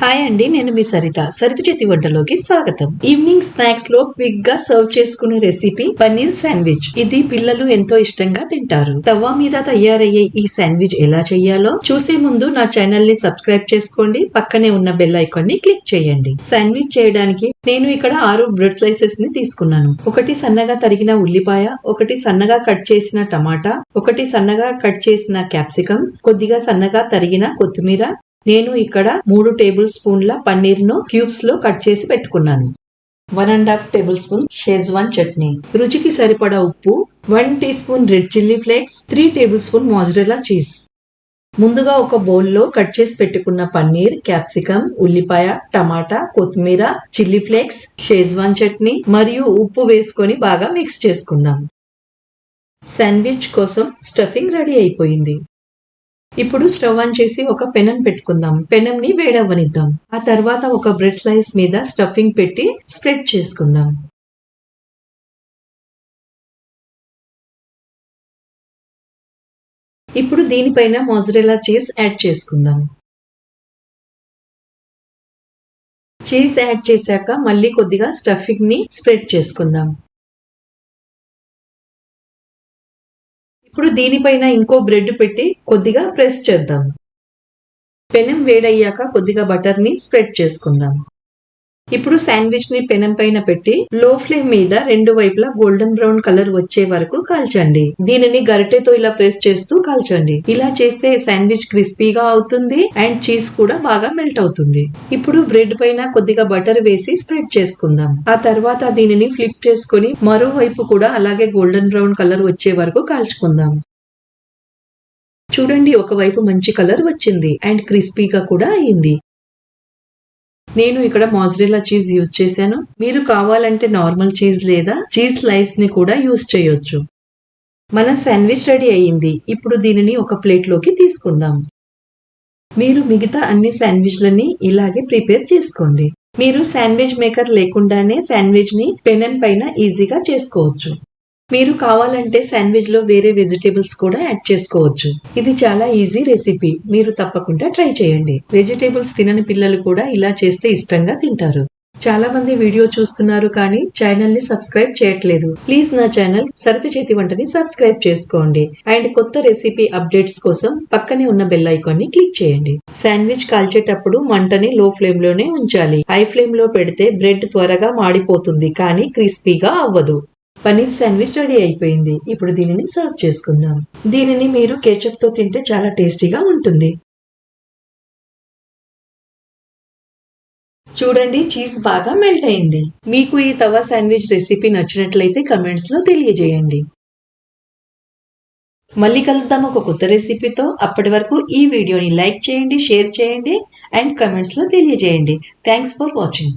Hi అండి, నేను మీ సరిత చేతి వంటలోకి స్వాగతం. ఈవినింగ్ స్నాక్స్ లో క్విక్ గా సర్వ్ చేసుకునే రెసిపీ పన్నీర్ శాండ్విచ్. ఇది పిల్లలు ఎంతో ఇష్టంగా తింటారు. తవా మీద తయారయ్యే ఈ శాండ్విచ్ ఎలా చేయాలో చూసే ముందు నా ఛానల్ ని సబ్స్క్రైబ్ చేసుకోండి. పక్కనే ఉన్న బెల్ ఐకాన్ ని క్లిక్ చేయండి. శాండ్విచ్ చేయడానికి నేను ఇక్కడ 6 బ్రెడ్ స్లైసెస్ ని తీసుకున్నాను. ఒకటి సన్నగా తరిగిన ఉల్లిపాయ, ఒకటి సన్నగా కట్ చేసిన టమాటా, ఒకటి సన్నగా కట్ చేసిన క్యాప్సికం, కొద్దిగా సన్నగా తరిగిన కొత్తిమీర. నేను ఇక్కడ 3 టేబుల్ స్పూన్ల పన్నీర్ ను క్యూబ్స్ లో కట్ చేసి పెట్టుకున్నాను. 1½ టేబుల్ స్పూన్ షేజ్వాన్ చట్నీ, రుచికి సరిపడా ఉప్పు, 1 teaspoon red chilli flakes, 3 tablespoon mozzarella cheese. ముందుగా ఒక బౌల్లో కట్ చేసి పెట్టుకున్న పన్నీర్, క్యాప్సికం, ఉల్లిపాయ, టమాటా, కొత్తిమీర, చిల్లీ ఫ్లేక్స్, షేజ్వాన్ చట్నీ మరియు ఉప్పు వేసుకొని బాగా మిక్స్ చేసుకుందాం. శాండ్విచ్ కోసం స్టఫింగ్ రెడీ అయిపోయింది. ఇప్పుడు స్టవ్ ఆన్ చేసి ఒక పెనం పెట్టుకుందాం. పెనం ని వేడవ్వనిద్దాం. ఆ తర్వాత ఒక బ్రెడ్ స్లైస్ మీద స్టఫింగ్ పెట్టి స్ప్రెడ్ చేసుకుందాం. ఇప్పుడు దీనిపైన మోజరెల్లా చీజ్ యాడ్ చేసుకుందాం. చీజ్ యాడ్ చేశాక మళ్ళీ కొద్దిగా స్టఫింగ్ ని స్ప్రెడ్ చేసుకుందాం. ఇప్పుడు దీనిపైన ఇంకో బ్రెడ్ పెట్టి కొద్దిగా ప్రెస్ చేద్దాం. పెనం వేడయ్యాక కొద్దిగా బటర్ ని స్ప్రెడ్ చేసుకుందాం. ఇప్పుడు శాండ్విచ్ ని పెనం పైన పెట్టి లో ఫ్లేమ్ మీద 2 వైపులా గోల్డెన్ బ్రౌన్ కలర్ వచ్చే వరకు కాల్చండి. దీనిని గరిటెతో ఇలా ప్రెస్ చేస్తూ కాల్చండి. ఇలా చేస్తే శాండ్విచ్ క్రిస్పీగా అవుతుంది అండ్ చీజ్ కూడా బాగా మెల్ట్ అవుతుంది. ఇప్పుడు బ్రెడ్ పైన కొద్దిగా బటర్ వేసి స్ప్రెడ్ చేసుకుందాం. ఆ తర్వాత దీనిని ఫ్లిప్ చేసుకుని మరోవైపు కూడా అలాగే గోల్డెన్ బ్రౌన్ కలర్ వచ్చే వరకు కాల్చుకుందాం. చూడండి, ఒకవైపు మంచి కలర్ వచ్చింది అండ్ క్రిస్పీగా కూడా అయింది. నేను ఇక్కడ మోజరెల్లా చీజ్ యూజ్ చేశాను. మీరు కావాలంటే నార్మల్ చీజ్ లేదా చీజ్ స్లైస్ ని కూడా యూజ్ చేయొచ్చు. మన శాండ్విచ్ రెడీ అయ్యింది. ఇప్పుడు దీనిని ఒక ప్లేట్ లోకి తీసుకుందాం. మీరు మిగతా అన్ని శాండ్విచ్లని ఇలాగే ప్రిపేర్ చేసుకోండి. మీరు శాండ్విచ్ మేకర్ లేకుండానే శాండ్విచ్ ని పెనం పైన ఈజీగా చేసుకోవచ్చు. మీరు కావాలంటే శాండ్విచ్ లో వేరే వెజిటేబుల్స్ కూడా యాడ్ చేసుకోవచ్చు. ఇది చాలా ఈజీ రెసిపీ. మీరు తప్పకుండా ట్రై చేయండి. వెజిటేబుల్స్ తినని పిల్లలు కూడా ఇలా చేస్తే ఇష్టంగా తింటారు. చాలా మంది వీడియో చూస్తున్నారు కానీ ఛానల్ ని సబ్స్క్రైబ్ చేయట్లేదు. ప్లీజ్ నా ఛానల్ సరిత చేతి వంటని సబ్స్క్రైబ్ చేసుకోండి అండ్ కొత్త రెసిపీ అప్డేట్స్ కోసం పక్కనే ఉన్న బెల్ ఐకాన్ ని క్లిక్ చేయండి. శాండ్విచ్ కాల్చేటప్పుడు మంటని లో ఫ్లేమ్ లోనే ఉంచాలి. హై ఫ్లేమ్ లో పెడితే బ్రెడ్ త్వరగా మాడిపోతుంది కానీ క్రిస్పీగా అవ్వదు. పన్నీర్ శాండ్విచ్ రెడీ అయిపోయింది. ఇప్పుడు దీనిని సర్వ్ చేసుకుందాం. దీనిని మీరు కేచప్ తో తింటే చాలా టేస్టీగా ఉంటుంది. చూడండి, చీజ్ బాగా మెల్ట్ అయింది. మీకు ఈ తవా శాండ్విచ్ రెసిపీ నచ్చినట్లయితే కమెంట్స్ లో తెలియజేయండి. మళ్ళీ కలుద్దాం ఒక కొత్త రెసిపీతో. అప్పటి వరకు ఈ వీడియోని లైక్ చేయండి, షేర్ చేయండి అండ్ కమెంట్స్ లో తెలియజేయండి. Thanks for watching.